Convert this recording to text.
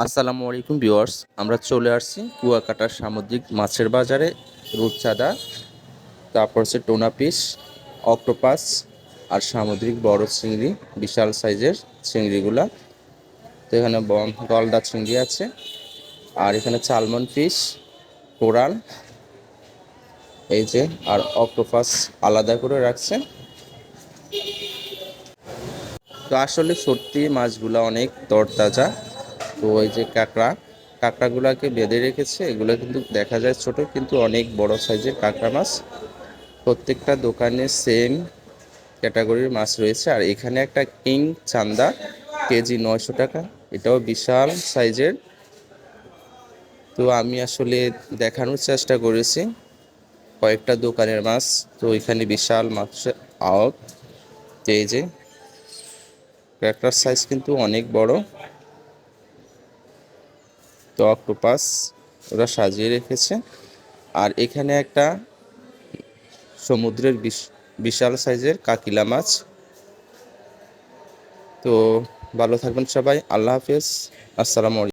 আসসালামু আলাইকুম ভিউয়ার্স, আমরা চলে আসছি কুয়াকাটার সামুদ্রিক মাছের বাজারে। রূপচাঁদা, তারপর হচ্ছে টোনা ফিশ, অক্টোপাস আর সামুদ্রিক বড় চিংড়ি, বিশাল সাইজের চিংড়িগুলা। তো এখানে গলদা চিংড়ি আছে, আর এখানে সালমন ফিশ, কোরাল, এই যে, আর অক্টোপাস আলাদা করে রাখছে। তো আসলে সত্যি মাছগুলো অনেক তরতাজা। তো এই যে কাঁকড়াগুলাকে বেঁধে রেখেছে, এগুলো কিন্তু দেখা যায় ছোট, কিন্তু অনেক বড় সাইজের কাঁকড়া মাছ। প্রত্যেকটা দোকানে সেম ক্যাটাগরির মাছ রয়েছে। আর এখানে একটা কিং চান্দা, কেজি 900 টাকা, এটাও বিশাল সাইজের। তো আমি আসলে দেখানোর চেষ্টা করেছি কয়েকটা দোকানের মাছ। তো এখানে বিশাল মাছের আড়ত। এই যে ক্যাকড়ার সাইজ কিন্তু অনেক বড়। তো অক্টোপাস ওরা সাজিয়ে রেখেছে। আর এখানে একটা সমুদ্রের বিশাল সাইজের কাকিলা মাছ। তো ভালো থাকবেন সবাই, আল্লাহ হাফেজ, আসসালামু আলাইকুম।